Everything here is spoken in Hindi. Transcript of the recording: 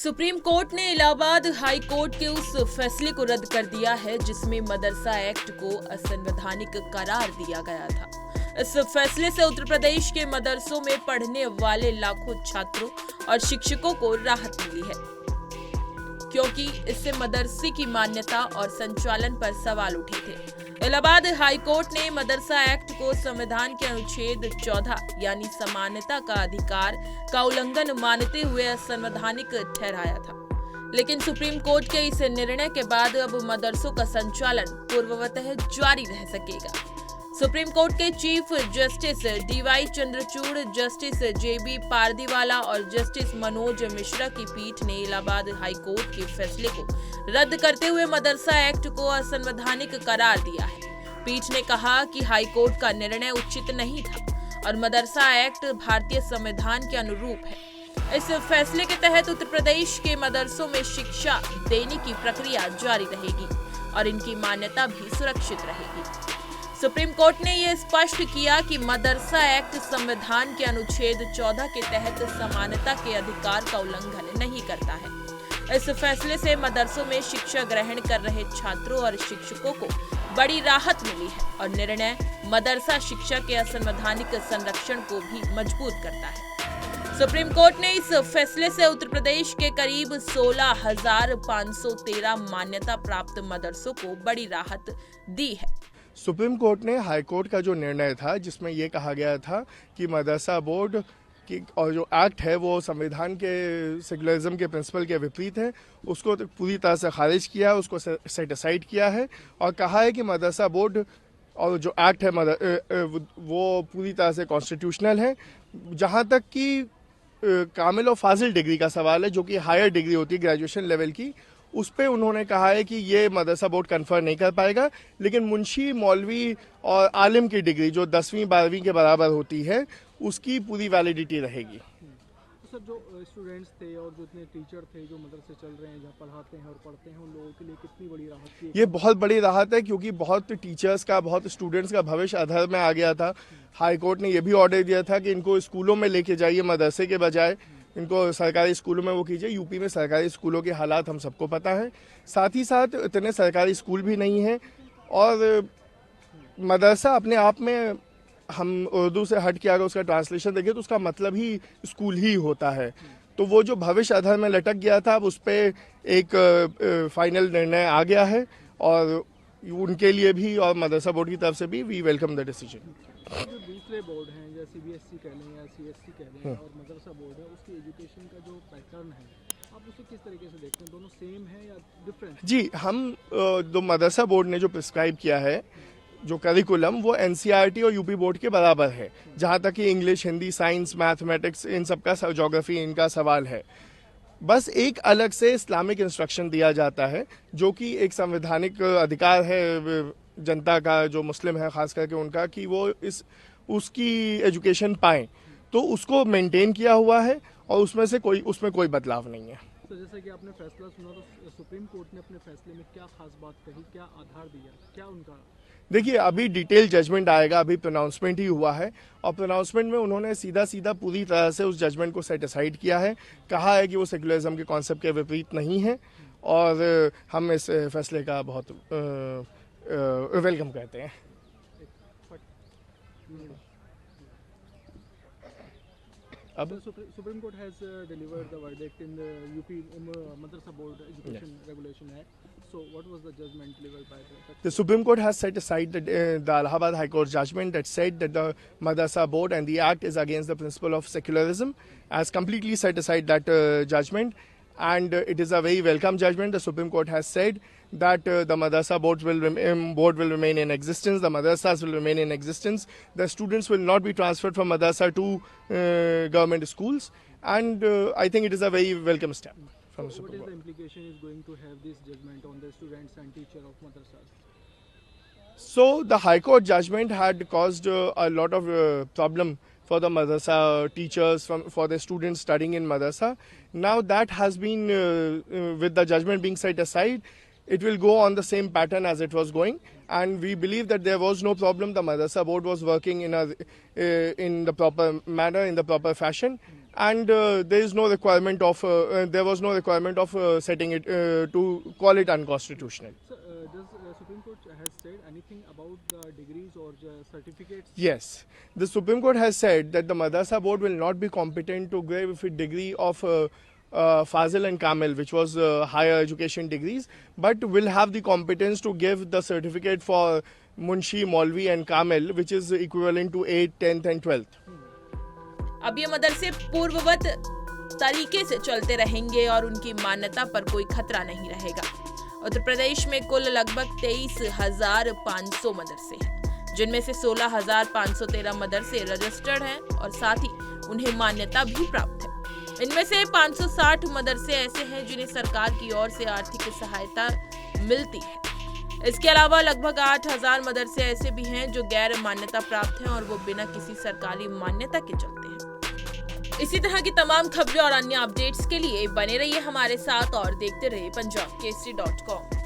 सुप्रीम कोर्ट ने इलाहाबाद हाई कोर्ट के उस फैसले को रद्द कर दिया है जिसमें मदरसा एक्ट को असंवैधानिक करार दिया गया था। इस फैसले से उत्तर प्रदेश के मदरसों में पढ़ने वाले लाखों छात्रों और शिक्षकों को राहत मिली है, क्योंकि इससे मदरसे की मान्यता और संचालन पर सवाल उठे थे। इलाहाबाद हाई कोर्ट ने मदरसा एक्ट को संविधान के अनुच्छेद 14 यानी समानता का अधिकार का उल्लंघन मानते हुए असंवैधानिक ठहराया था। लेकिन सुप्रीम कोर्ट के इस निर्णय के बाद अब मदरसों का संचालन पूर्ववतः जारी रह सकेगा। सुप्रीम कोर्ट के Chief Justice D Y Chandrachud, Justice J B Pardiwala और जस्टिस मनोज मिश्रा की पीठ ने इलाहाबाद हाई कोर्ट के फैसले को रद्द करते हुए मदरसा एक्ट को असंवैधानिक करार दिया है। पीठ ने कहा कि हाई कोर्ट का निर्णय उचित नहीं था और मदरसा एक्ट भारतीय संविधान के अनुरूप है। इस फैसले के तहत उत्तर प्रदेश के मदरसों में शिक्षा देने की प्रक्रिया जारी रहेगी और इनकी मान्यता भी सुरक्षित रहेगी। सुप्रीम कोर्ट ने यह स्पष्ट किया कि मदरसा एक्ट संविधान के अनुच्छेद 14 के तहत समानता के अधिकार का उल्लंघन नहीं करता है। इस फैसले से मदरसों में शिक्षा ग्रहण कर रहे छात्रों और शिक्षकों को बड़ी राहत मिली है और निर्णय मदरसा शिक्षा के असंवैधानिक संरक्षण को भी मजबूत करता है। सुप्रीम कोर्ट ने इस फैसले से उत्तर प्रदेश के करीब 16,513 मान्यता प्राप्त मदरसों को बड़ी राहत दी है। सुप्रीम कोर्ट ने हाई कोर्ट का जो निर्णय था, जिसमें ये कहा गया था कि मदरसा बोर्ड की और जो एक्ट है वो संविधान के सेकुलरिज्म के प्रिंसिपल के विपरीत है, उसको तो पूरी तरह से खारिज किया, उसको सेट असाइड किया है और कहा है कि मदरसा बोर्ड और जो एक्ट है वो पूरी तरह से कॉन्स्टिट्यूशनल है। जहाँ तक कि कामिल और फाजिल डिग्री का सवाल है, जो कि हायर डिग्री होती है ग्रेजुएशन लेवल की, उस पे उन्होंने कहा है कि ये मदरसा बोर्ड कन्फर्म नहीं कर पाएगा, लेकिन मुंशी, मौलवी और आलिम की डिग्री जो 10वीं 12वीं के बराबर होती है उसकी पूरी वैलिडिटी रहेगी। तो सर, जो स्टूडेंट्स थे और जो इतने टीचर थे जो मदरसे चल रहे हैं, जहाँ पढ़ाते हैं और पढ़ते हैं, उन लोगों के लिए कितनी बड़ी राहत है? ये बहुत बड़ी राहत है, क्योंकि बहुत टीचर्स का, बहुत स्टूडेंट्स का भविष्य अधर में आ गया था। हाई कोर्ट ने यह भी ऑर्डर दिया था कि इनको स्कूलों में लेके जाइए, मदरसे के बजाय इनको सरकारी स्कूलों में वो कीजिए। यूपी में सरकारी स्कूलों के हालात हम सबको पता है, साथ ही साथ इतने सरकारी स्कूल भी नहीं हैं और मदरसा अपने आप में, हम उर्दू से हट के अगर उसका ट्रांसलेशन देखें तो उसका मतलब ही स्कूल ही होता है। तो वो जो भविष्य अधर में लटक गया था, अब उस पर एक फाइनल निर्णय आ गया है और उनके लिए भी और मदरसा बोर्ड की तरफ से भी वी वेलकम द डिसीजन। जो दूसरे बोर्ड हैं, जैसे सीबीएसई कह लें या सीएससी कह लें और मदरसा बोर्ड है, उसकी एजुकेशन का जो पैटर्न है, आप उसे किस तरीके से देखते हैं? दोनों सेम है या डिफरेंट? जी, हम जो मदरसा बोर्ड ने जो प्रिस्क्राइब किया है जो करिकुलम, वो एनसीईआरटी और यूपी बोर्ड के बराबर है। जहाँ तक कि इंग्लिश, हिंदी, साइंस, मैथमेटिक्स, इन सब का, ज्योग्राफी, इनका सवाल है। बस एक अलग से इस्लामिक इंस्ट्रक्शन दिया जाता है, जो कि एक संवैधानिक अधिकार है जनता का, जो मुस्लिम है खास करके उनका, कि वो उसकी एजुकेशन पाएं। तो उसको मेंटेन किया हुआ है और उसमें कोई बदलाव नहीं है। तो जैसा कि आपने फैसला सुना, तो सुप्रीम कोर्ट ने अपने फैसले में क्या खास बात कही, क्या आधार दिया, क्या उनका? देखिए, अभी डिटेल जजमेंट आएगा, अभी प्रोनाउंसमेंट ही हुआ है और प्रोनाउंसमेंट में उन्होंने सीधा पूरी तरह से उस जजमेंट को सेट असाइड किया है। कहा है कि वो सेकुलरिज्म के कॉन्सेप्ट के विपरीत नहीं है और हम इस फैसले का बहुत वेलकम करते हैं। अब supreme court has delivered the verdict in the UP Madrasa board education regulation act. So what was the judgment delivered by the Supreme Court has set aside the Allahabad High Court judgment that said that the Madrasa Board and the Act is against the principle of secularism, has completely set aside that judgment, and it is a very welcome judgment. The Supreme Court has said that the Madrasa board will remain in existence, the Madrasas will remain in existence, the students will not be transferred from Madrasa to government schools, and I think it is a very welcome step. So what is the implication is going to have this judgment on the students and teacher of madrasas? So the High Court judgment had caused a lot of problem for the madrasa teachers, for the students studying in madrasa. Now that has been, with the judgment being set aside, it will go on the same pattern as it was going, and we believe that there was no problem. The Madrasa board was working in the proper manner, in the proper fashion, and there was no requirement of setting it to call it unconstitutional. So, does Supreme Court has said anything about the degrees or certificates? Yes, the Supreme Court has said that the Madrasa board will not be competent to give a degree of Fazil and Kamil, which was higher education degrees, but will have the competence to give the certificate for Munshi, Maulvi and Kamil, which is equivalent to 8th, 10th and 12th. अब ये मदरसे पूर्ववत तरीके से चलते रहेंगे और उनकी मान्यता पर कोई खतरा नहीं रहेगा। उत्तर प्रदेश में कुल लगभग 23,500 मदरसे हैं, जिनमें से 16,513 मदरसे रजिस्टर्ड हैं और साथ ही उन्हें मान्यता भी प्राप्त है। इनमें से 560 मदरसे ऐसे हैं जिन्हें सरकार की ओर से आर्थिक सहायता मिलती है। इसके अलावा लगभग 8,000 मदरसे ऐसे भी हैं जो गैर मान्यता प्राप्त हैं और वो बिना किसी सरकारी मान्यता के चलते हैं। इसी तरह की तमाम खबरें और अन्य अपडेट्स के लिए बने रहिए हमारे साथ और देखते रहिए punjabkesari.com।